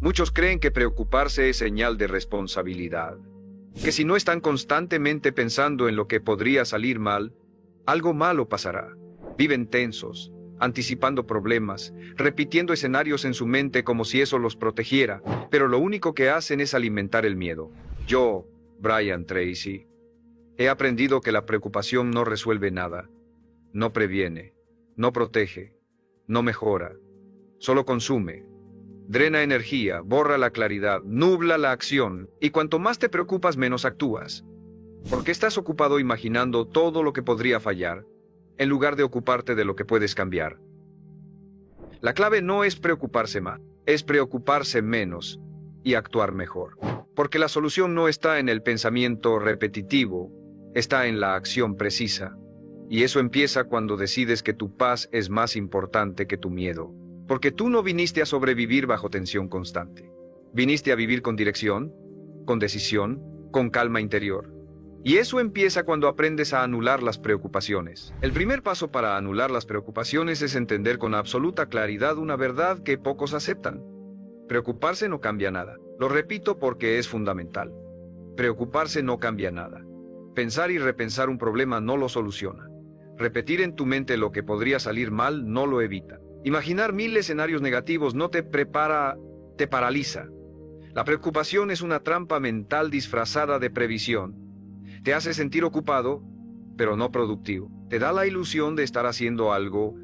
Muchos creen que preocuparse es señal de responsabilidad, que si no están constantemente pensando en lo que podría salir mal, algo malo pasará. Viven tensos, anticipando problemas, repitiendo escenarios en su mente como si eso los protegiera, pero lo único que hacen es alimentar el miedo. Yo, Brian Tracy, he aprendido que la preocupación no resuelve nada, no previene, no protege, no mejora, solo consume. Drena energía, borra la claridad, nubla la acción, y cuanto más te preocupas, menos actúas. Porque estás ocupado imaginando todo lo que podría fallar, en lugar de ocuparte de lo que puedes cambiar. La clave no es preocuparse más, es preocuparse menos y actuar mejor. Porque la solución no está en el pensamiento repetitivo, está en la acción precisa. Y eso empieza cuando decides que tu paz es más importante que tu miedo. Porque tú no viniste a sobrevivir bajo tensión constante. Viniste a vivir con dirección, con decisión, con calma interior. Y eso empieza cuando aprendes a anular las preocupaciones. El primer paso para anular las preocupaciones es entender con absoluta claridad una verdad que pocos aceptan. Preocuparse no cambia nada. Lo repito porque es fundamental. Preocuparse no cambia nada. Pensar y repensar un problema no lo soluciona. Repetir en tu mente lo que podría salir mal no lo evita. Imaginar 1000 escenarios negativos no te prepara, te paraliza. La preocupación es una trampa mental disfrazada de previsión. Te hace sentir ocupado, pero no productivo. Te da la ilusión de estar haciendo algo,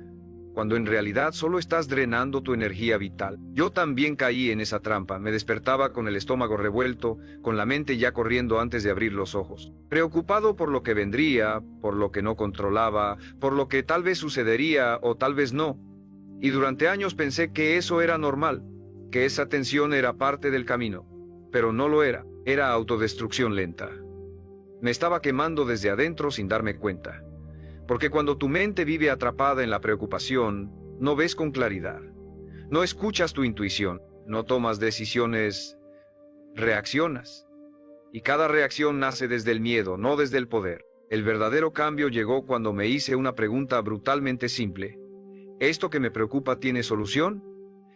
cuando en realidad solo estás drenando tu energía vital. Yo también caí en esa trampa. Me despertaba con el estómago revuelto, con la mente ya corriendo antes de abrir los ojos. Preocupado por lo que vendría, por lo que no controlaba, por lo que tal vez sucedería o tal vez no. Y durante años pensé que eso era normal, que esa tensión era parte del camino. Pero no lo era. Era autodestrucción lenta. Me estaba quemando desde adentro sin darme cuenta. Porque cuando tu mente vive atrapada en la preocupación, no ves con claridad. No escuchas tu intuición, no tomas decisiones, reaccionas. Y cada reacción nace desde el miedo, no desde el poder. El verdadero cambio llegó cuando me hice una pregunta brutalmente simple. ¿Esto que me preocupa tiene solución?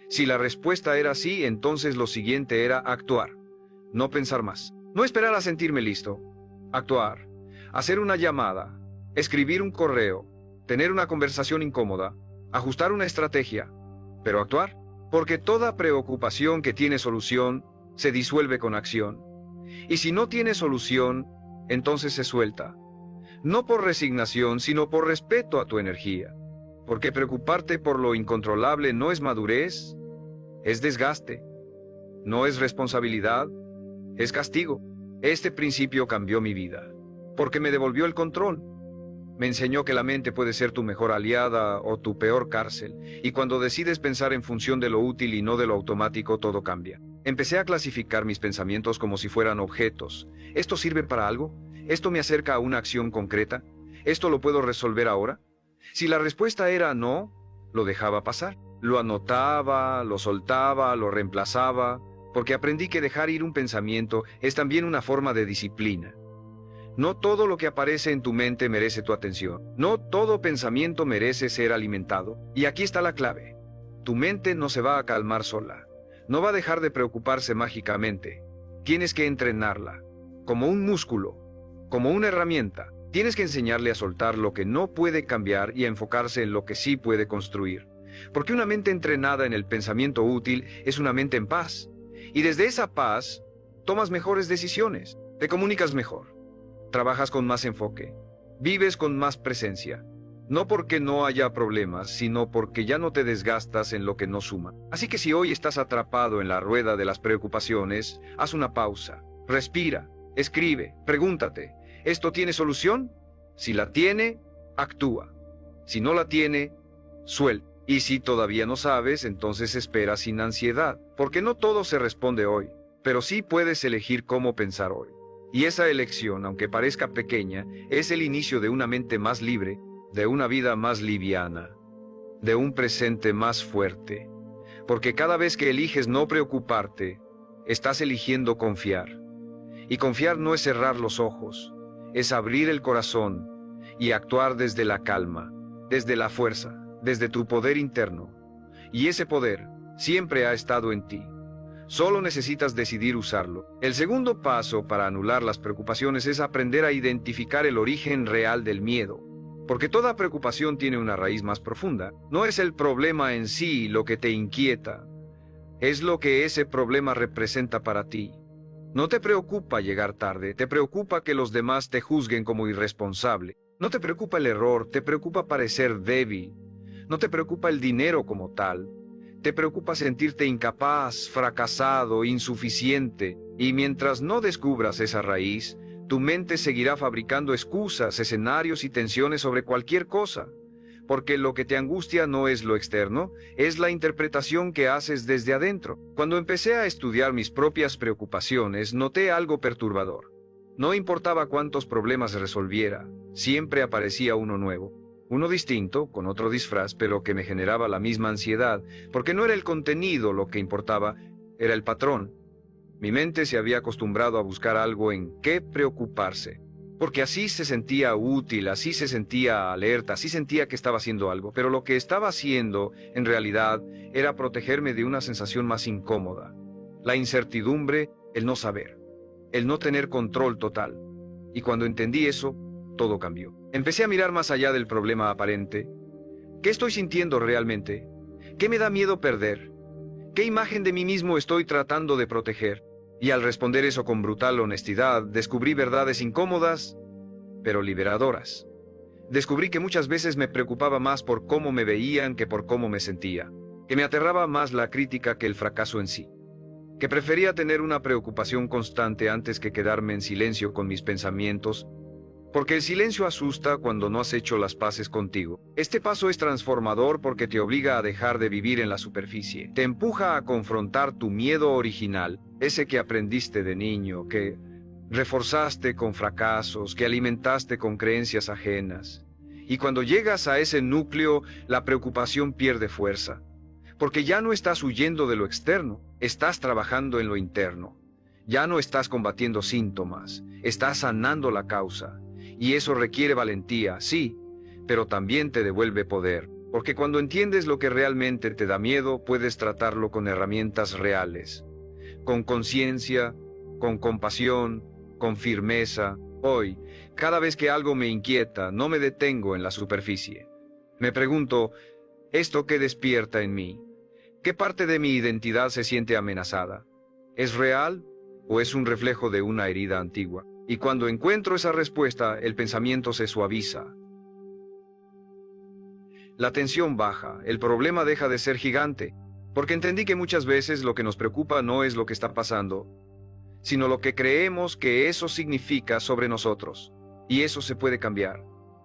Si la respuesta era sí, entonces lo siguiente era actuar. No pensar más. No esperar a sentirme listo. Actuar. Hacer una llamada. Escribir un correo. Tener una conversación incómoda. Ajustar una estrategia. Pero actuar. Porque toda preocupación que tiene solución se disuelve con acción. Y si no tiene solución, entonces se suelta. No por resignación, sino por respeto a tu energía. Porque preocuparte por lo incontrolable no es madurez, es desgaste. No es responsabilidad, es castigo. Este principio cambió mi vida, porque me devolvió el control. Me enseñó que la mente puede ser tu mejor aliada o tu peor cárcel, y cuando decides pensar en función de lo útil y no de lo automático, todo cambia. Empecé a clasificar mis pensamientos como si fueran objetos. ¿Esto sirve para algo? ¿Esto me acerca a una acción concreta? ¿Esto lo puedo resolver ahora? Si la respuesta era no, lo dejaba pasar. Lo anotaba, lo soltaba, lo reemplazaba, porque aprendí que dejar ir un pensamiento es también una forma de disciplina. No todo lo que aparece en tu mente merece tu atención. No todo pensamiento merece ser alimentado. Y aquí está la clave. Tu mente no se va a calmar sola. No va a dejar de preocuparse mágicamente. Tienes que entrenarla, como un músculo, como una herramienta. Tienes que enseñarle a soltar lo que no puede cambiar y a enfocarse en lo que sí puede construir. Porque una mente entrenada en el pensamiento útil es una mente en paz. Y desde esa paz, tomas mejores decisiones, te comunicas mejor, trabajas con más enfoque, vives con más presencia. No porque no haya problemas, sino porque ya no te desgastas en lo que no suma. Así que si hoy estás atrapado en la rueda de las preocupaciones, haz una pausa, respira, escribe, pregúntate. ¿Esto tiene solución? Si la tiene, actúa. Si no la tiene, suelta. Y si todavía no sabes, entonces espera sin ansiedad, porque no todo se responde hoy, pero sí puedes elegir cómo pensar hoy. Y esa elección, aunque parezca pequeña, es el inicio de una mente más libre, de una vida más liviana, de un presente más fuerte. Porque cada vez que eliges no preocuparte, estás eligiendo confiar. Y confiar no es cerrar los ojos, es abrir el corazón y actuar desde la calma, desde la fuerza, desde tu poder interno. Y ese poder siempre ha estado en ti. Solo necesitas decidir usarlo. El segundo paso para anular las preocupaciones es aprender a identificar el origen real del miedo. Porque toda preocupación tiene una raíz más profunda. No es el problema en sí lo que te inquieta, es lo que ese problema representa para ti. No te preocupa llegar tarde, te preocupa que los demás te juzguen como irresponsable. No te preocupa el error, te preocupa parecer débil. No te preocupa el dinero como tal. Te preocupa sentirte incapaz, fracasado, insuficiente. Y mientras no descubras esa raíz, tu mente seguirá fabricando excusas, escenarios y tensiones sobre cualquier cosa. Porque lo que te angustia no es lo externo, es la interpretación que haces desde adentro. Cuando empecé a estudiar mis propias preocupaciones, noté algo perturbador. No importaba cuántos problemas resolviera, siempre aparecía uno nuevo. Uno distinto, con otro disfraz, pero que me generaba la misma ansiedad, porque no era el contenido lo que importaba, era el patrón. Mi mente se había acostumbrado a buscar algo en qué preocuparse, porque así se sentía útil, así se sentía alerta, así sentía que estaba haciendo algo, pero lo que estaba haciendo, en realidad, era protegerme de una sensación más incómoda. La incertidumbre, el no saber, el no tener control total. Y cuando entendí eso, todo cambió. Empecé a mirar más allá del problema aparente. ¿Qué estoy sintiendo realmente? ¿Qué me da miedo perder? ¿Qué imagen de mí mismo estoy tratando de proteger? Y al responder eso con brutal honestidad, descubrí verdades incómodas, pero liberadoras. Descubrí que muchas veces me preocupaba más por cómo me veían que por cómo me sentía, que me aterraba más la crítica que el fracaso en sí, que prefería tener una preocupación constante antes que quedarme en silencio con mis pensamientos, porque el silencio asusta cuando no has hecho las paces contigo. Este paso es transformador porque te obliga a dejar de vivir en la superficie. Te empuja a confrontar tu miedo original, ese que aprendiste de niño, que reforzaste con fracasos, que alimentaste con creencias ajenas. Y cuando llegas a ese núcleo, la preocupación pierde fuerza. Porque ya no estás huyendo de lo externo, estás trabajando en lo interno. Ya no estás combatiendo síntomas, estás sanando la causa. Y eso requiere valentía, sí, pero también te devuelve poder, porque cuando entiendes lo que realmente te da miedo, puedes tratarlo con herramientas reales, con conciencia, con compasión, con firmeza. Hoy, cada vez que algo me inquieta, no me detengo en la superficie. Me pregunto, ¿esto qué despierta en mí? ¿Qué parte de mi identidad se siente amenazada? ¿Es real o es un reflejo de una herida antigua? Y cuando encuentro esa respuesta, el pensamiento se suaviza. La tensión baja, el problema deja de ser gigante, porque entendí que muchas veces lo que nos preocupa no es lo que está pasando, sino lo que creemos que eso significa sobre nosotros. Y eso se puede cambiar,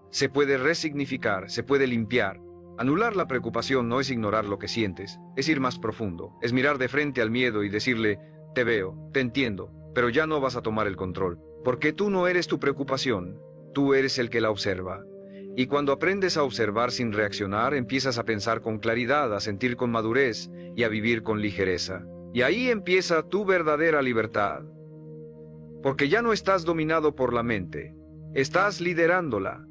se puede resignificar, se puede limpiar. Anular la preocupación no es ignorar lo que sientes, es ir más profundo, es mirar de frente al miedo y decirle, te veo, te entiendo, pero ya no vas a tomar el control. Porque tú no eres tu preocupación, tú eres el que la observa. Y cuando aprendes a observar sin reaccionar, empiezas a pensar con claridad, a sentir con madurez y a vivir con ligereza. Y ahí empieza tu verdadera libertad. Porque ya no estás dominado por la mente, estás liderándola.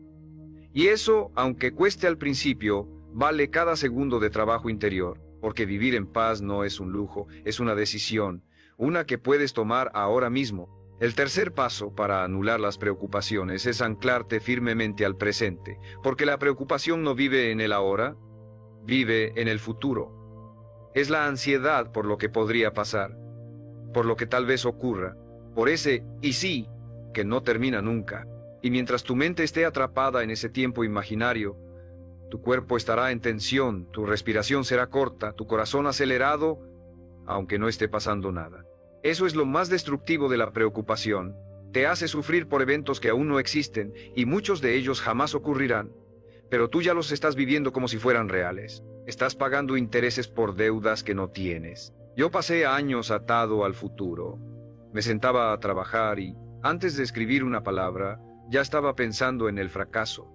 Y eso, aunque cueste al principio, vale cada segundo de trabajo interior, porque vivir en paz no es un lujo, es una decisión, una que puedes tomar ahora mismo. El tercer paso para anular las preocupaciones es anclarte firmemente al presente, porque la preocupación no vive en el ahora, vive en el futuro. Es la ansiedad por lo que podría pasar, por lo que tal vez ocurra, por ese y sí que no termina nunca. Y mientras tu mente esté atrapada en ese tiempo imaginario, tu cuerpo estará en tensión, tu respiración será corta, tu corazón acelerado, aunque no esté pasando nada. Eso es lo más destructivo de la preocupación. Te hace sufrir por eventos que aún no existen y muchos de ellos jamás ocurrirán. Pero tú ya los estás viviendo como si fueran reales. Estás pagando intereses por deudas que no tienes. Yo pasé años atado al futuro. Me sentaba a trabajar y, antes de escribir una palabra, ya estaba pensando en el fracaso.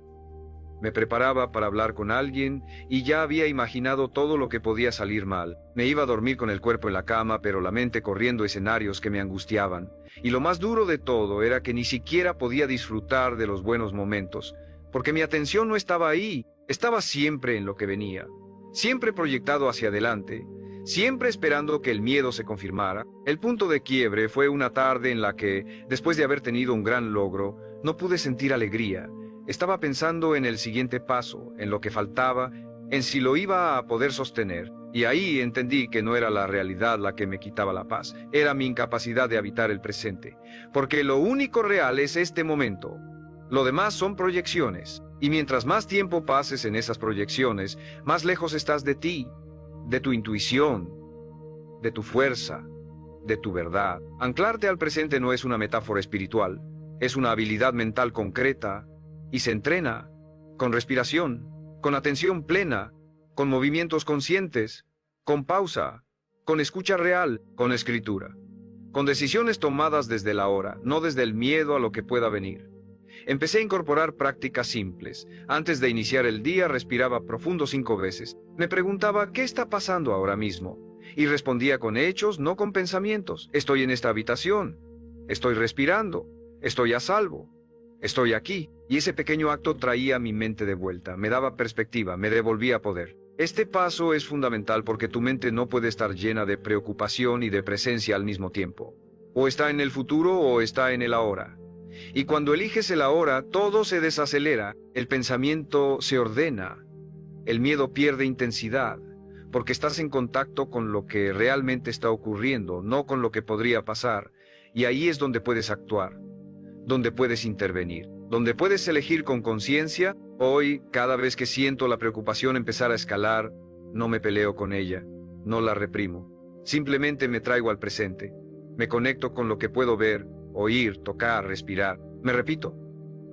Me preparaba para hablar con alguien y ya había imaginado todo lo que podía salir mal. Me iba a dormir con el cuerpo en la cama, pero la mente corriendo escenarios que me angustiaban. Y lo más duro de todo era que ni siquiera podía disfrutar de los buenos momentos, porque mi atención no estaba ahí, estaba siempre en lo que venía, siempre proyectado hacia adelante, siempre esperando que el miedo se confirmara. El punto de quiebre fue una tarde en la que, después de haber tenido un gran logro, no pude sentir alegría. Estaba pensando en el siguiente paso, en lo que faltaba, en si lo iba a poder sostener, y ahí entendí que no era la realidad la que me quitaba la paz, era mi incapacidad de habitar el presente, porque lo único real es este momento. Lo demás son proyecciones, y mientras más tiempo pases en esas proyecciones, más lejos estás de ti, de tu intuición, de tu fuerza, de tu verdad. Anclarte al presente no es una metáfora espiritual, es una habilidad mental concreta, y se entrena con respiración, con atención plena, con movimientos conscientes, con pausa, con escucha real, con escritura, con decisiones tomadas desde la hora, no desde el miedo a lo que pueda venir. Empecé a incorporar prácticas simples. Antes de iniciar el día respiraba profundo 5 veces. Me preguntaba, ¿qué está pasando ahora mismo? Y respondía con hechos, no con pensamientos. Estoy en esta habitación. Estoy respirando. Estoy a salvo. Estoy aquí. Y ese pequeño acto traía mi mente de vuelta. Me daba perspectiva, me devolvía poder. Este paso es fundamental porque tu mente no puede estar llena de preocupación y de presencia al mismo tiempo. O está en el futuro o está en el ahora. Y cuando eliges el ahora, todo se desacelera, el pensamiento se ordena, el miedo pierde intensidad, porque estás en contacto con lo que realmente está ocurriendo, no con lo que podría pasar, y ahí es donde puedes actuar, donde puedes intervenir, donde puedes elegir con conciencia. Hoy, cada vez que siento la preocupación empezar a escalar, no me peleo con ella, no la reprimo, simplemente me traigo al presente, me conecto con lo que puedo ver, oír, tocar, respirar. Me repito,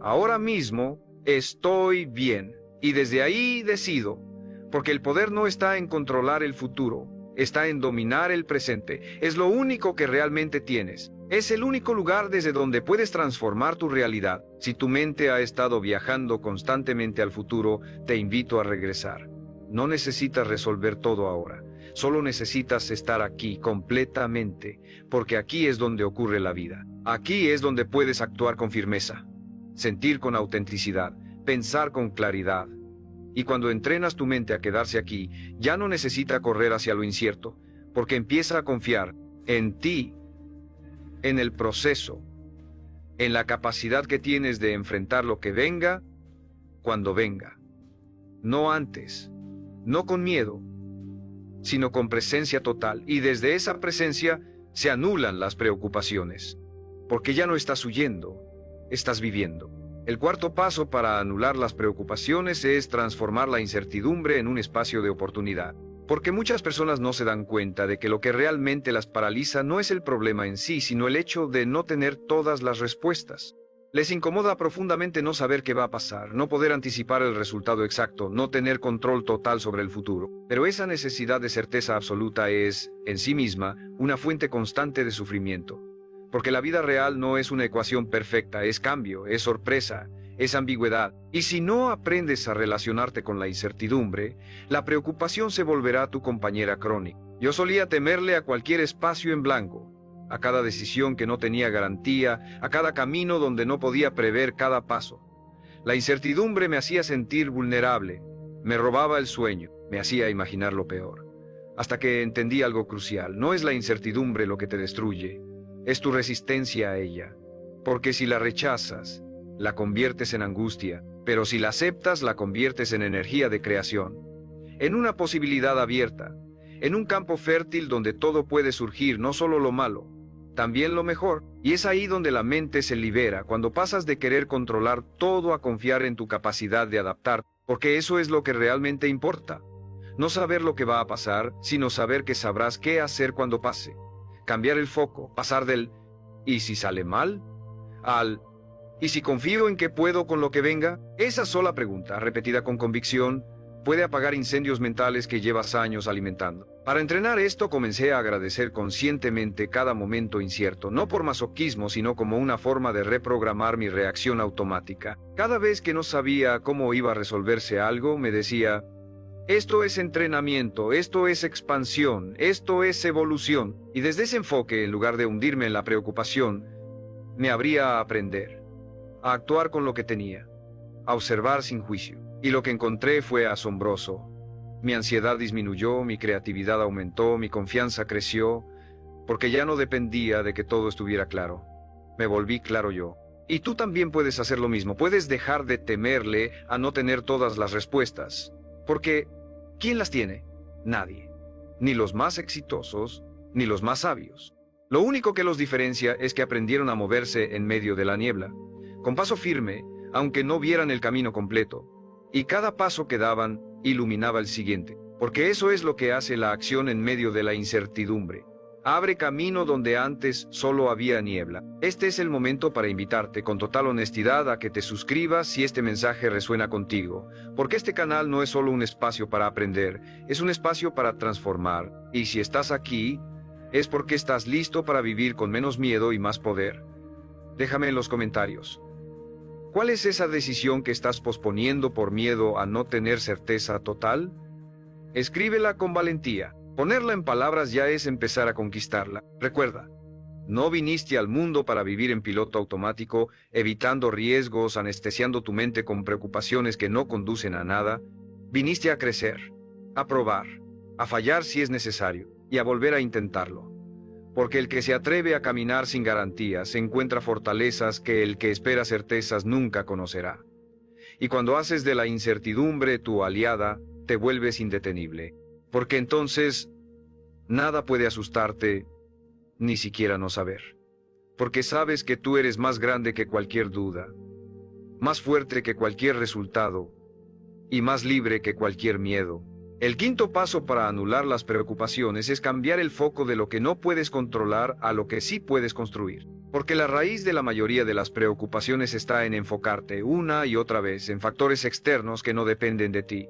ahora mismo estoy bien, y desde ahí decido, porque el poder no está en controlar el futuro, está en dominar el presente. Es lo único que realmente tienes. Es el único lugar desde donde puedes transformar tu realidad. Si tu mente ha estado viajando constantemente al futuro, te invito a regresar. No necesitas resolver todo ahora. Solo necesitas estar aquí completamente, porque aquí es donde ocurre la vida. Aquí es donde puedes actuar con firmeza, sentir con autenticidad, pensar con claridad. Y cuando entrenas tu mente a quedarse aquí, ya no necesita correr hacia lo incierto, porque empieza a confiar en ti, en el proceso, en la capacidad que tienes de enfrentar lo que venga, cuando venga. No antes, no con miedo, sino con presencia total, y desde esa presencia se anulan las preocupaciones, porque ya no estás huyendo, estás viviendo. El cuarto paso para anular las preocupaciones es transformar la incertidumbre en un espacio de oportunidad, porque muchas personas no se dan cuenta de que lo que realmente las paraliza no es el problema en sí, sino el hecho de no tener todas las respuestas. Les incomoda profundamente no saber qué va a pasar, no poder anticipar el resultado exacto, no tener control total sobre el futuro. Pero esa necesidad de certeza absoluta es, en sí misma, una fuente constante de sufrimiento. Porque la vida real no es una ecuación perfecta, es cambio, es sorpresa, es ambigüedad. Y si no aprendes a relacionarte con la incertidumbre, la preocupación se volverá tu compañera crónica. Yo solía temerle a cualquier espacio en blanco, a cada decisión que no tenía garantía, a cada camino donde no podía prever cada paso. La incertidumbre me hacía sentir vulnerable, me robaba el sueño, me hacía imaginar lo peor. Hasta que entendí algo crucial: no es la incertidumbre lo que te destruye, es tu resistencia a ella. Porque si la rechazas, la conviertes en angustia, pero si la aceptas, la conviertes en energía de creación, en una posibilidad abierta, en un campo fértil donde todo puede surgir, no solo lo malo, también lo mejor. Y es ahí donde la mente se libera, cuando pasas de querer controlar todo a confiar en tu capacidad de adaptar, porque eso es lo que realmente importa. No saber lo que va a pasar, sino saber que sabrás qué hacer cuando pase. Cambiar el foco, pasar del ¿y si sale mal? Al ¿y si confío en que puedo con lo que venga? Esa sola pregunta, repetida con convicción, puede apagar incendios mentales que llevas años alimentando. Para entrenar esto comencé a agradecer conscientemente cada momento incierto, no por masoquismo, sino como una forma de reprogramar mi reacción automática. Cada vez que no sabía cómo iba a resolverse algo, me decía: esto es entrenamiento, esto es expansión, esto es evolución. Y desde ese enfoque, en lugar de hundirme en la preocupación, me abría a aprender, a actuar con lo que tenía, a observar sin juicio. Y lo que encontré fue asombroso. Mi ansiedad disminuyó, mi creatividad aumentó, mi confianza creció, porque ya no dependía de que todo estuviera claro. Me volví claro yo. Y tú también puedes hacer lo mismo. Puedes dejar de temerle a no tener todas las respuestas. Porque, ¿quién las tiene? Nadie. Ni los más exitosos, ni los más sabios. Lo único que los diferencia es que aprendieron a moverse en medio de la niebla, con paso firme, aunque no vieran el camino completo. Y cada paso que daban iluminaba el siguiente. Porque eso es lo que hace la acción en medio de la incertidumbre. Abre camino donde antes solo había niebla. Este es el momento para invitarte con total honestidad a que te suscribas si este mensaje resuena contigo, porque este canal no es solo un espacio para aprender, es un espacio para transformar, y si estás aquí, es porque estás listo para vivir con menos miedo y más poder. Déjame en los comentarios. ¿Cuál es esa decisión que estás posponiendo por miedo a no tener certeza total? Escríbela con valentía. Ponerla en palabras ya es empezar a conquistarla. Recuerda, no viniste al mundo para vivir en piloto automático, evitando riesgos, anestesiando tu mente con preocupaciones que no conducen a nada. Viniste a crecer, a probar, a fallar si es necesario, y a volver a intentarlo. Porque el que se atreve a caminar sin garantías encuentra fortalezas que el que espera certezas nunca conocerá. Y cuando haces de la incertidumbre tu aliada, te vuelves indetenible. Porque entonces, nada puede asustarte, ni siquiera no saber. Porque sabes que tú eres más grande que cualquier duda, más fuerte que cualquier resultado, y más libre que cualquier miedo. El quinto paso para anular las preocupaciones es cambiar el foco de lo que no puedes controlar a lo que sí puedes construir. Porque la raíz de la mayoría de las preocupaciones está en enfocarte una y otra vez en factores externos que no dependen de ti.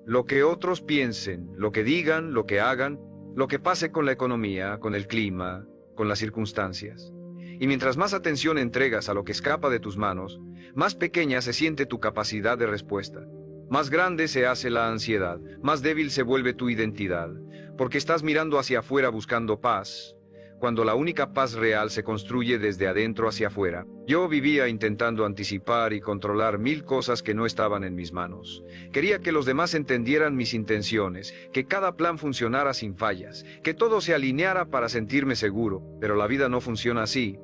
Lo que otros piensen, lo que digan, lo que hagan, lo que pase con la economía, con el clima, con las circunstancias. Y mientras más atención entregas a lo que escapa de tus manos, más pequeña se siente tu capacidad de respuesta. Más grande se hace la ansiedad, más débil se vuelve tu identidad, porque estás mirando hacia afuera buscando paz, cuando la única paz real se construye desde adentro hacia afuera. Yo vivía intentando anticipar y controlar 1000 cosas que no estaban en mis manos. Quería que los demás entendieran mis intenciones, que cada plan funcionara sin fallas, que todo se alineara para sentirme seguro, pero la vida no funciona así.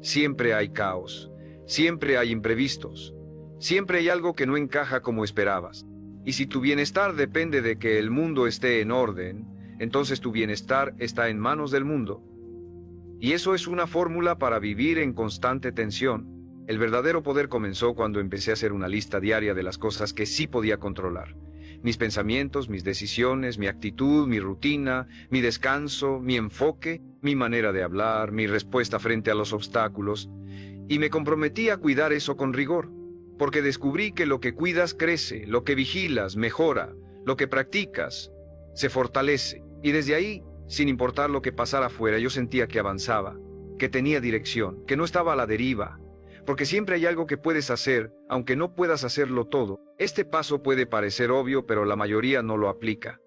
Siempre hay caos, siempre hay imprevistos, siempre hay algo que no encaja como esperabas. Y si tu bienestar depende de que el mundo esté en orden, entonces tu bienestar está en manos del mundo. Y eso es una fórmula para vivir en constante tensión. El verdadero poder comenzó cuando empecé a hacer una lista diaria de las cosas que sí podía controlar. Mis pensamientos, mis decisiones, mi actitud, mi rutina, mi descanso, mi enfoque, mi manera de hablar, mi respuesta frente a los obstáculos. Y me comprometí a cuidar eso con rigor, porque descubrí que lo que cuidas crece, lo que vigilas mejora, lo que practicas se fortalece. Y desde ahí, sin importar lo que pasara afuera, yo sentía que avanzaba, que tenía dirección, que no estaba a la deriva. Porque siempre hay algo que puedes hacer, aunque no puedas hacerlo todo. Este paso puede parecer obvio, pero la mayoría no lo aplica.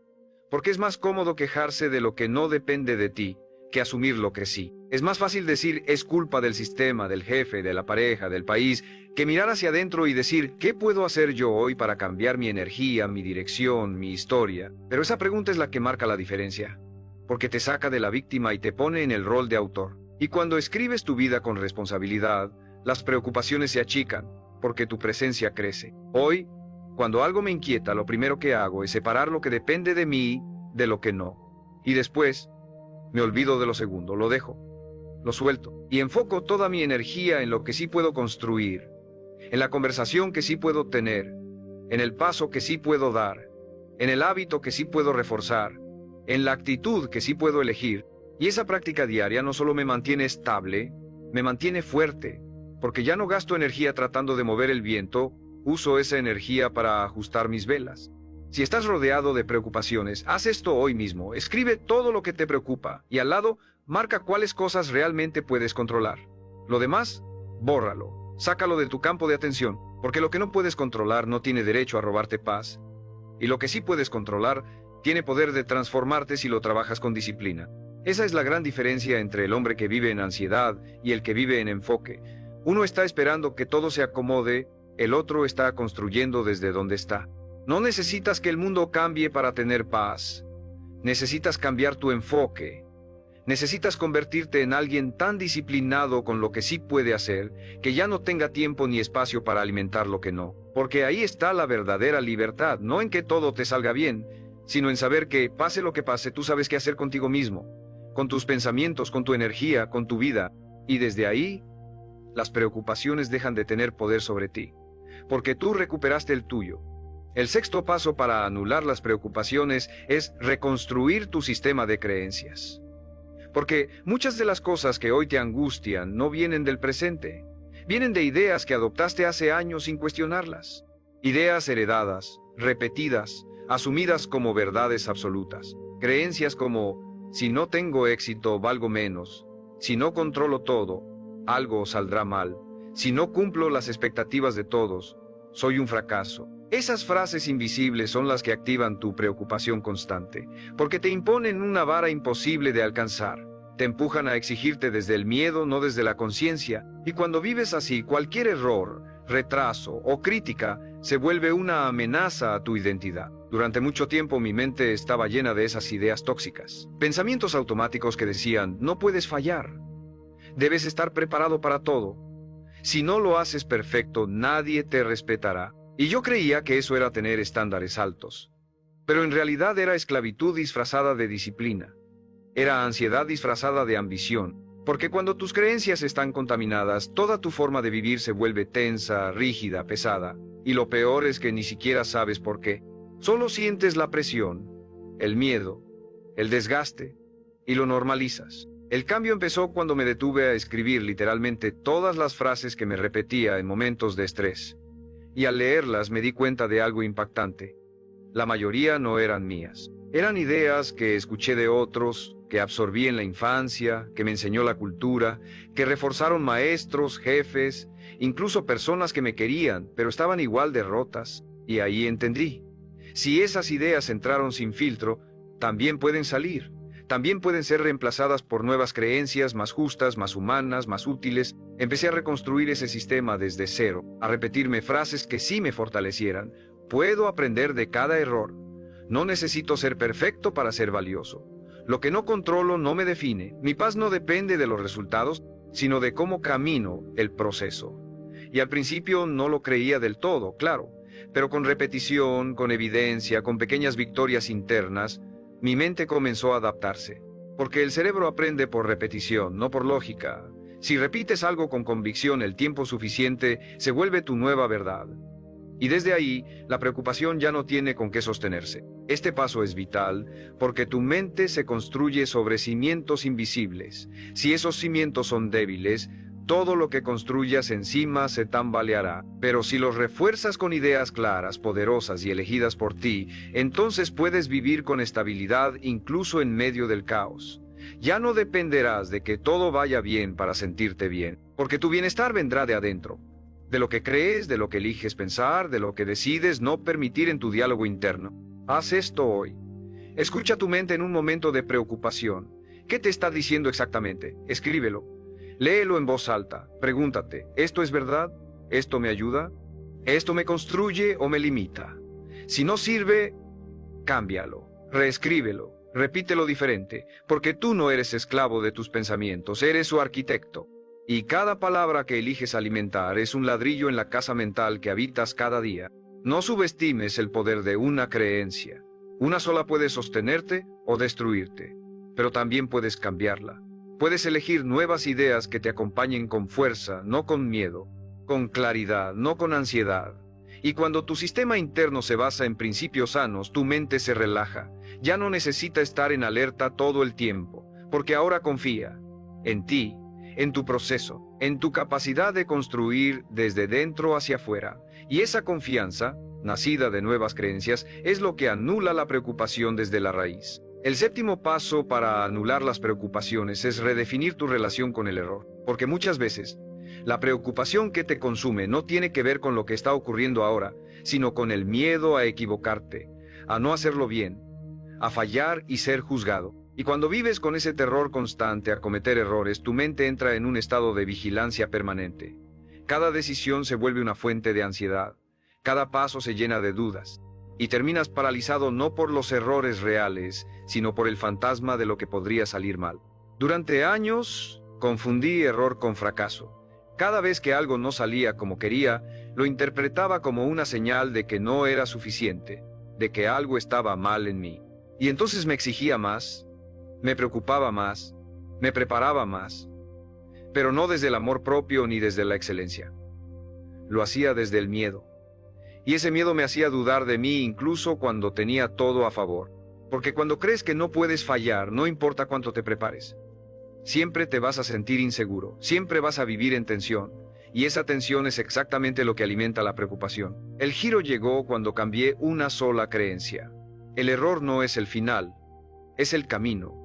Porque es más cómodo quejarse de lo que no depende de ti, que asumir lo que sí. Es más fácil decir, es culpa del sistema, del jefe, de la pareja, del país, que mirar hacia adentro y decir, ¿qué puedo hacer yo hoy para cambiar mi energía, mi dirección, mi historia? Pero esa pregunta es la que marca la diferencia. Porque te saca de la víctima y te pone en el rol de autor. Y cuando escribes tu vida con responsabilidad, las preocupaciones se achican, porque tu presencia crece. Hoy, cuando algo me inquieta, lo primero que hago es separar lo que depende de mí de lo que no. Y después, me olvido de lo segundo, lo dejo, lo suelto, y enfoco toda mi energía en lo que sí puedo construir, en la conversación que sí puedo tener, en el paso que sí puedo dar, en el hábito que sí puedo reforzar, en la actitud que sí puedo elegir. Y esa práctica diaria no solo me mantiene estable, me mantiene fuerte, porque ya no gasto energía tratando de mover el viento, uso esa energía para ajustar mis velas. Si estás rodeado de preocupaciones, haz esto hoy mismo, escribe todo lo que te preocupa, y al lado, marca cuáles cosas realmente puedes controlar. Lo demás, bórralo, sácalo de tu campo de atención, porque lo que no puedes controlar no tiene derecho a robarte paz, y lo que sí puedes controlar tiene poder de transformarte si lo trabajas con disciplina. Esa es la gran diferencia entre el hombre que vive en ansiedad y el que vive en enfoque. Uno está esperando que todo se acomode, el otro está construyendo desde donde está. No necesitas que el mundo cambie para tener paz. Necesitas cambiar tu enfoque. Necesitas convertirte en alguien tan disciplinado con lo que sí puede hacer, que ya no tenga tiempo ni espacio para alimentar lo que no. Porque ahí está la verdadera libertad, no en que todo te salga bien, sino en saber que, pase lo que pase, tú sabes qué hacer contigo mismo, con tus pensamientos, con tu energía, con tu vida. Y desde ahí, las preocupaciones dejan de tener poder sobre ti, porque tú recuperaste el tuyo. El sexto paso para anular las preocupaciones es reconstruir tu sistema de creencias. Porque muchas de las cosas que hoy te angustian no vienen del presente, vienen de ideas que adoptaste hace años sin cuestionarlas. Ideas heredadas, repetidas, asumidas como verdades absolutas. Creencias como, si no tengo éxito, valgo menos. Si no controlo todo, algo saldrá mal. Si no cumplo las expectativas de todos, soy un fracaso. Esas frases invisibles son las que activan tu preocupación constante, porque te imponen una vara imposible de alcanzar. Te empujan a exigirte desde el miedo, no desde la conciencia, y cuando vives así, cualquier error, retraso o crítica se vuelve una amenaza a tu identidad. Durante mucho tiempo mi mente estaba llena de esas ideas tóxicas, pensamientos automáticos que decían, no puedes fallar, debes estar preparado para todo. Si no lo haces perfecto, nadie te respetará. Y yo creía que eso era tener estándares altos. Pero en realidad era esclavitud disfrazada de disciplina. Era ansiedad disfrazada de ambición. Porque cuando tus creencias están contaminadas, toda tu forma de vivir se vuelve tensa, rígida, pesada. Y lo peor es que ni siquiera sabes por qué. Solo sientes la presión, el miedo, el desgaste, y lo normalizas. El cambio empezó cuando me detuve a escribir literalmente todas las frases que me repetía en momentos de estrés. Y al leerlas me di cuenta de algo impactante. La mayoría no eran mías. Eran ideas que escuché de otros, que absorbí en la infancia, que me enseñó la cultura, que reforzaron maestros, jefes, incluso personas que me querían, pero estaban igual de rotas. Y ahí entendí. Si esas ideas entraron sin filtro, también pueden salir. También pueden ser reemplazadas por nuevas creencias más justas, más humanas, más útiles. Empecé a reconstruir ese sistema desde cero, a repetirme frases que sí me fortalecieran. Puedo aprender de cada error. No necesito ser perfecto para ser valioso. Lo que no controlo no me define. Mi paz no depende de los resultados, sino de cómo camino el proceso. Y al principio no lo creía del todo, claro, pero con repetición, con evidencia, con pequeñas victorias internas, mi mente comenzó a adaptarse, porque el cerebro aprende por repetición, no por lógica. Si repites algo con convicción el tiempo suficiente, se vuelve tu nueva verdad. Y desde ahí, la preocupación ya no tiene con qué sostenerse. Este paso es vital, porque tu mente se construye sobre cimientos invisibles. Si esos cimientos son débiles, todo lo que construyas encima se tambaleará. Pero si los refuerzas con ideas claras, poderosas y elegidas por ti, entonces puedes vivir con estabilidad incluso en medio del caos. Ya no dependerás de que todo vaya bien para sentirte bien, porque tu bienestar vendrá de adentro. De lo que crees, de lo que eliges pensar, de lo que decides no permitir en tu diálogo interno. Haz esto hoy. Escucha tu mente en un momento de preocupación. ¿Qué te está diciendo exactamente? Escríbelo. Léelo en voz alta. Pregúntate, ¿esto es verdad? ¿Esto me ayuda? ¿Esto me construye o me limita? Si no sirve, cámbialo. Reescríbelo. Repítelo diferente, porque tú no eres esclavo de tus pensamientos, eres su arquitecto. Y cada palabra que eliges alimentar es un ladrillo en la casa mental que habitas cada día. No subestimes el poder de una creencia. Una sola puede sostenerte o destruirte, pero también puedes cambiarla. Puedes elegir nuevas ideas que te acompañen con fuerza, no con miedo, con claridad, no con ansiedad. Y cuando tu sistema interno se basa en principios sanos, tu mente se relaja. Ya no necesita estar en alerta todo el tiempo, porque ahora confía en ti, en tu proceso, en tu capacidad de construir desde dentro hacia afuera. Y esa confianza, nacida de nuevas creencias, es lo que anula la preocupación desde la raíz. El séptimo paso para anular las preocupaciones es redefinir tu relación con el error, porque muchas veces la preocupación que te consume no tiene que ver con lo que está ocurriendo ahora, sino con el miedo a equivocarte, a no hacerlo bien, a fallar y ser juzgado. Y cuando vives con ese terror constante a cometer errores, tu mente entra en un estado de vigilancia permanente. Cada decisión se vuelve una fuente de ansiedad. Cada paso se llena de dudas. y terminas paralizado no por los errores reales, sino por el fantasma de lo que podría salir mal. Durante años, confundí error con fracaso. Cada vez que algo no salía como quería, lo interpretaba como una señal de que no era suficiente, de que algo estaba mal en mí. Y entonces me exigía más, me preocupaba más, me preparaba más, pero no desde el amor propio ni desde la excelencia. Lo hacía desde el miedo. Y ese miedo me hacía dudar de mí incluso cuando tenía todo a favor. Porque cuando crees que no puedes fallar, no importa cuánto te prepares. Siempre te vas a sentir inseguro, siempre vas a vivir en tensión. Y esa tensión es exactamente lo que alimenta la preocupación. El giro llegó cuando cambié una sola creencia. El error no es el final, es el camino.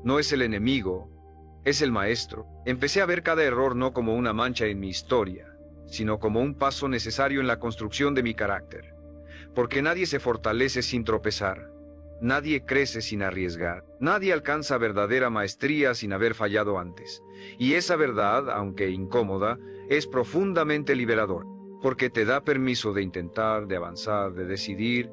No es el enemigo, es el maestro. Empecé a ver cada error no como una mancha en mi historia, sino como un paso necesario en la construcción de mi carácter. Porque nadie se fortalece sin tropezar, nadie crece sin arriesgar, nadie alcanza verdadera maestría sin haber fallado antes. Y esa verdad, aunque incómoda, es profundamente liberador, porque te da permiso de intentar, de avanzar, de decidir,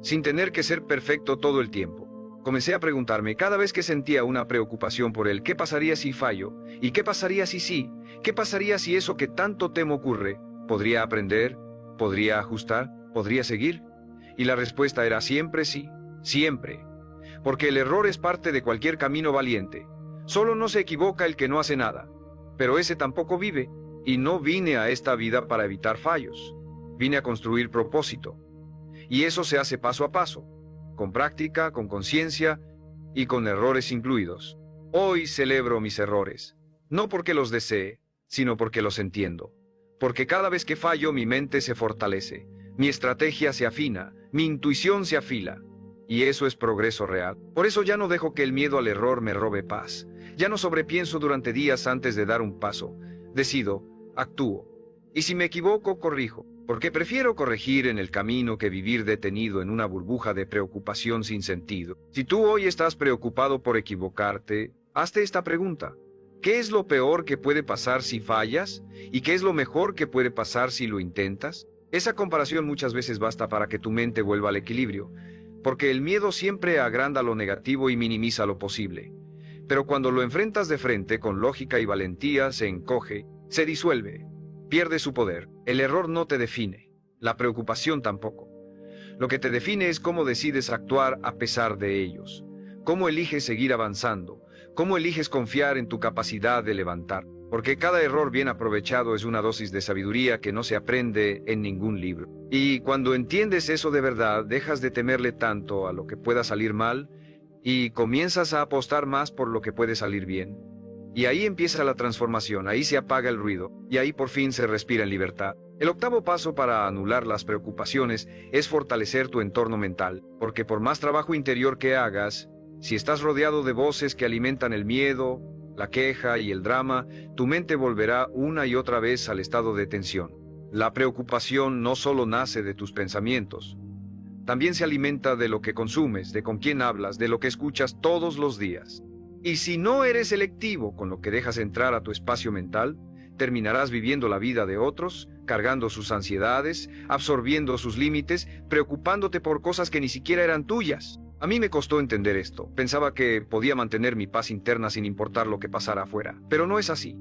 sin tener que ser perfecto todo el tiempo. Comencé a preguntarme cada vez que sentía una preocupación por el ¿qué pasaría si fallo? ¿Y qué pasaría si sí? ¿Qué pasaría si eso que tanto temo ocurre? ¿Podría aprender? ¿Podría ajustar? ¿Podría seguir? Y la respuesta era siempre sí, siempre. Porque el error es parte de cualquier camino valiente. Solo no se equivoca el que no hace nada. Pero ese tampoco vive. Y no vine a esta vida para evitar fallos. Vine a construir propósito. Y eso se hace paso a paso, con práctica, con conciencia y con errores incluidos. Hoy celebro mis errores, no porque los desee, sino porque los entiendo. Porque cada vez que fallo mi mente se fortalece, mi estrategia se afina, mi intuición se afila. Y eso es progreso real. Por eso ya no dejo que el miedo al error me robe paz. Ya no sobrepienso durante días antes de dar un paso. Decido, actúo. Y si me equivoco, corrijo. Porque prefiero corregir en el camino que vivir detenido en una burbuja de preocupación sin sentido. Si tú hoy estás preocupado por equivocarte, hazte esta pregunta. ¿Qué es lo peor que puede pasar si fallas? ¿Y qué es lo mejor que puede pasar si lo intentas? Esa comparación muchas veces basta para que tu mente vuelva al equilibrio, porque el miedo siempre agranda lo negativo y minimiza lo posible. Pero cuando lo enfrentas de frente con lógica y valentía, se encoge, se disuelve. Pierde su poder. El error no te define, la preocupación tampoco. Lo que te define es cómo decides actuar a pesar de ellos, cómo eliges seguir avanzando, cómo eliges confiar en tu capacidad de levantar, porque cada error bien aprovechado es una dosis de sabiduría que no se aprende en ningún libro. Y cuando entiendes eso de verdad, dejas de temerle tanto a lo que pueda salir mal y comienzas a apostar más por lo que puede salir bien. Y ahí empieza la transformación, ahí se apaga el ruido, y ahí por fin se respira en libertad. El octavo paso para anular las preocupaciones es fortalecer tu entorno mental, porque por más trabajo interior que hagas, si estás rodeado de voces que alimentan el miedo, la queja y el drama, tu mente volverá una y otra vez al estado de tensión. La preocupación no solo nace de tus pensamientos, también se alimenta de lo que consumes, de con quién hablas, de lo que escuchas todos los días. Y si no eres selectivo con lo que dejas entrar a tu espacio mental, terminarás viviendo la vida de otros, cargando sus ansiedades, absorbiendo sus límites, preocupándote por cosas que ni siquiera eran tuyas. A mí me costó entender esto. Pensaba que podía mantener mi paz interna sin importar lo que pasara afuera. Pero no es así.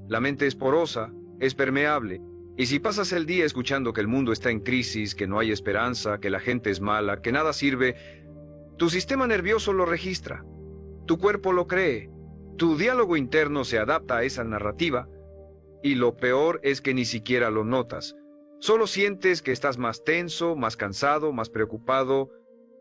La mente es porosa, es permeable. Y si pasas el día escuchando que el mundo está en crisis, que no hay esperanza, que la gente es mala, que nada sirve, tu sistema nervioso lo registra. Tu cuerpo lo cree, tu diálogo interno se adapta a esa narrativa y lo peor es que ni siquiera lo notas. Solo sientes que estás más tenso, más cansado, más preocupado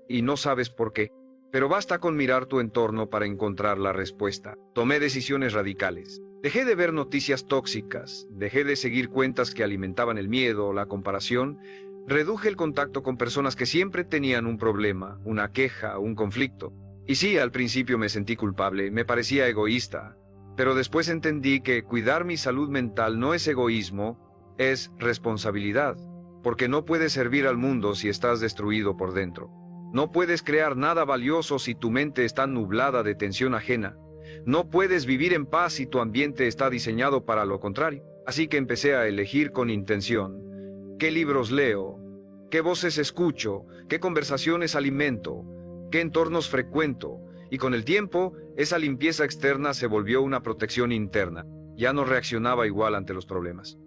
y no sabes por qué. Pero basta con mirar tu entorno para encontrar la respuesta. Tomé decisiones radicales. Dejé de ver noticias tóxicas, dejé de seguir cuentas que alimentaban el miedo o la comparación, reduje el contacto con personas que siempre tenían un problema, una queja, un conflicto. Y sí, al principio me sentí culpable, me parecía egoísta, pero después entendí que cuidar mi salud mental no es egoísmo, es responsabilidad, porque no puedes servir al mundo si estás destruido por dentro. No puedes crear nada valioso si tu mente está nublada de tensión ajena. No puedes vivir en paz si tu ambiente está diseñado para lo contrario. Así que empecé a elegir con intención. ¿Qué libros leo? qué voces escucho, qué conversaciones alimento, qué entornos frecuento, y con el tiempo, esa limpieza externa se volvió una protección interna. Ya no reaccionaba igual ante los problemas.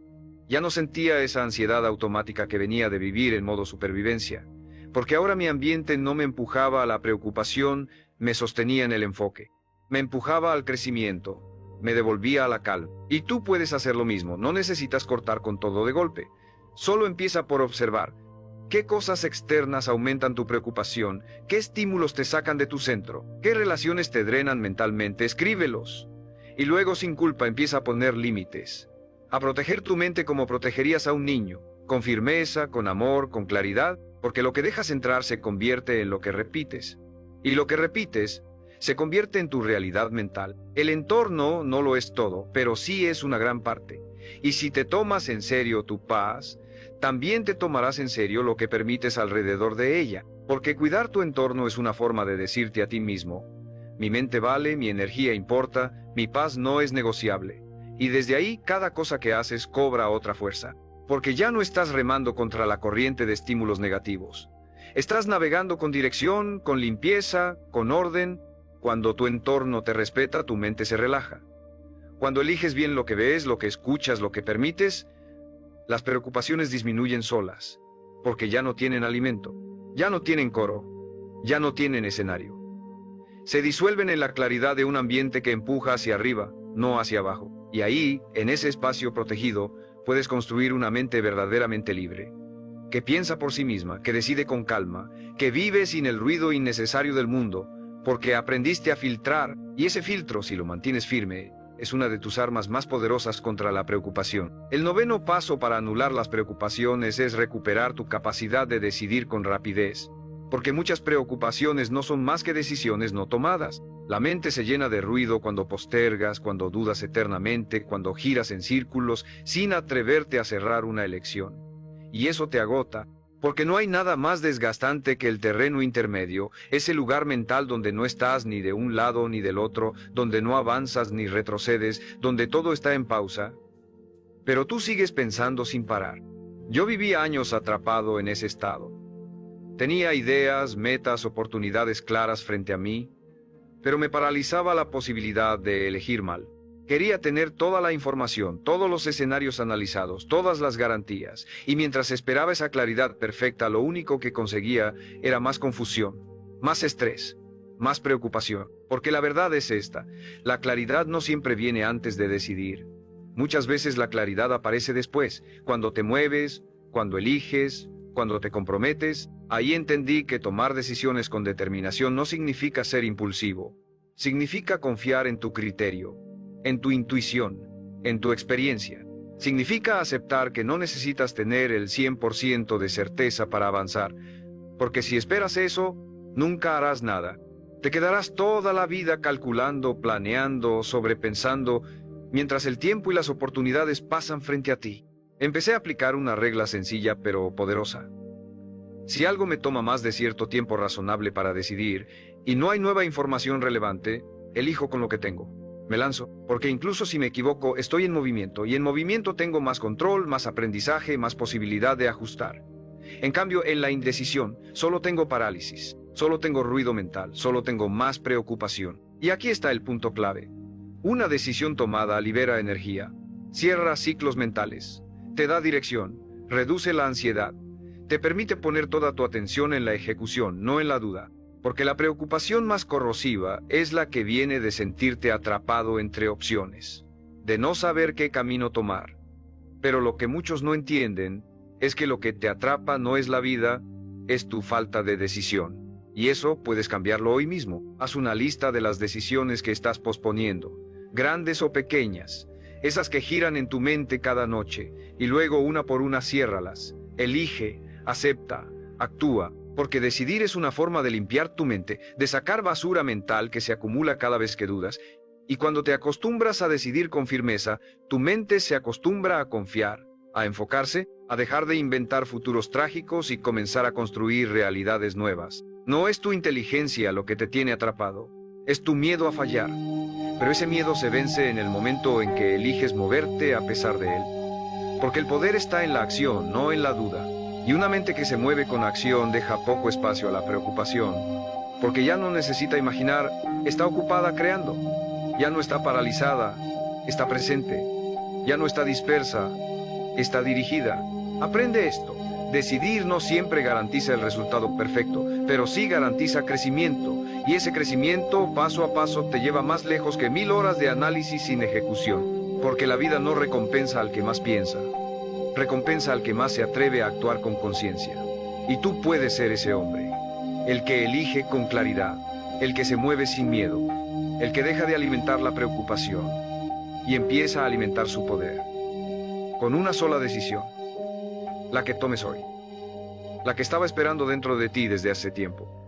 Ya no sentía esa ansiedad automática que venía de vivir en modo supervivencia, porque ahora mi ambiente no me empujaba a la preocupación, me sostenía en el enfoque, me empujaba al crecimiento, me devolvía a la calma. Y tú puedes hacer lo mismo, no necesitas cortar con todo de golpe. Solo empieza por observar qué cosas externas aumentan tu preocupación, qué estímulos te sacan de tu centro, qué relaciones te drenan mentalmente, escríbelos. Y luego sin culpa empieza a poner límites, a proteger tu mente como protegerías a un niño, con firmeza, con amor, con claridad, porque lo que dejas entrar se convierte en lo que repites. Y lo que repites se convierte en tu realidad mental. El entorno no lo es todo, pero sí es una gran parte. Y si te tomas en serio tu paz, también te tomarás en serio lo que permites alrededor de ella, porque cuidar tu entorno es una forma de decirte a ti mismo: mi mente vale, mi energía importa, mi paz no es negociable. Y desde ahí cada cosa que haces cobra otra fuerza, porque ya no estás remando contra la corriente de estímulos negativos. Estás navegando con dirección, con limpieza, con orden. Cuando tu entorno te respeta, tu mente se relaja. Cuando eliges bien lo que ves, lo que escuchas, lo que permites, las preocupaciones disminuyen solas, porque ya no tienen alimento, ya no tienen coro, ya no tienen escenario. Se disuelven en la claridad de un ambiente que empuja hacia arriba, no hacia abajo. Y ahí, en ese espacio protegido, puedes construir una mente verdaderamente libre, que piensa por sí misma, que decide con calma, que vive sin el ruido innecesario del mundo, porque aprendiste a filtrar, y ese filtro, si lo mantienes firme, es una de tus armas más poderosas contra la preocupación. El noveno paso para anular las preocupaciones es recuperar tu capacidad de decidir con rapidez, porque muchas preocupaciones no son más que decisiones no tomadas. La mente se llena de ruido cuando postergas, cuando dudas eternamente, cuando giras en círculos sin atreverte a cerrar una elección. Y eso te agota, porque no hay nada más desgastante que el terreno intermedio, ese lugar mental donde no estás ni de un lado ni del otro, donde no avanzas ni retrocedes, donde todo está en pausa. Pero tú sigues pensando sin parar. Yo viví años atrapado en ese estado. Tenía ideas, metas, oportunidades claras frente a mí, pero me paralizaba la posibilidad de elegir mal. Quería tener toda la información, todos los escenarios analizados, todas las garantías, y mientras esperaba esa claridad perfecta, lo único que conseguía era más confusión, más estrés, más preocupación. Porque la verdad es esta: la claridad no siempre viene antes de decidir. Muchas veces la claridad aparece después, cuando te mueves, cuando eliges, cuando te comprometes. Ahí entendí que tomar decisiones con determinación no significa ser impulsivo. Significa confiar en tu criterio, en tu intuición, en tu experiencia. Significa aceptar que no necesitas tener el 100% de certeza para avanzar, porque si esperas eso, nunca harás nada. Te quedarás toda la vida calculando, planeando, sobrepensando, mientras el tiempo y las oportunidades pasan frente a ti. Empecé a aplicar una regla sencilla pero poderosa. Si algo me toma más de cierto tiempo razonable para decidir, y no hay nueva información relevante, elijo con lo que tengo. Me lanzo, porque incluso si me equivoco, estoy en movimiento, y en movimiento tengo más control, más aprendizaje, más posibilidad de ajustar. En cambio, en la indecisión, solo tengo parálisis, solo tengo ruido mental, solo tengo más preocupación. Y aquí está el punto clave. Una decisión tomada libera energía, cierra ciclos mentales, te da dirección, reduce la ansiedad, te permite poner toda tu atención en la ejecución, no en la duda. Porque la preocupación más corrosiva es la que viene de sentirte atrapado entre opciones, de no saber qué camino tomar. Pero lo que muchos no entienden es que lo que te atrapa no es la vida, es tu falta de decisión. Y eso puedes cambiarlo hoy mismo. Haz una lista de las decisiones que estás posponiendo, grandes o pequeñas, esas que giran en tu mente cada noche, y luego una por una ciérralas. Elige, acepta, actúa. Porque decidir es una forma de limpiar tu mente, de sacar basura mental que se acumula cada vez que dudas. Y cuando te acostumbras a decidir con firmeza, tu mente se acostumbra a confiar, a enfocarse, a dejar de inventar futuros trágicos y comenzar a construir realidades nuevas. No es tu inteligencia lo que te tiene atrapado, es tu miedo a fallar. Pero ese miedo se vence en el momento en que eliges moverte a pesar de él. Porque el poder está en la acción, no en la duda. Y una mente que se mueve con acción deja poco espacio a la preocupación, porque ya no necesita imaginar, está ocupada creando. Ya no está paralizada, está presente. Ya no está dispersa, está dirigida. Aprende esto. Decidir no siempre garantiza el resultado perfecto, pero sí garantiza crecimiento. Y ese crecimiento, paso a paso, te lleva más lejos que 1000 horas de análisis sin ejecución. Porque la vida no recompensa al que más piensa. Recompensa al que más se atreve a actuar con conciencia. Y tú puedes ser ese hombre. El que elige con claridad. El que se mueve sin miedo. El que deja de alimentar la preocupación. Y empieza a alimentar su poder. Con una sola decisión. La que tomes hoy. La que estaba esperando dentro de ti desde hace tiempo.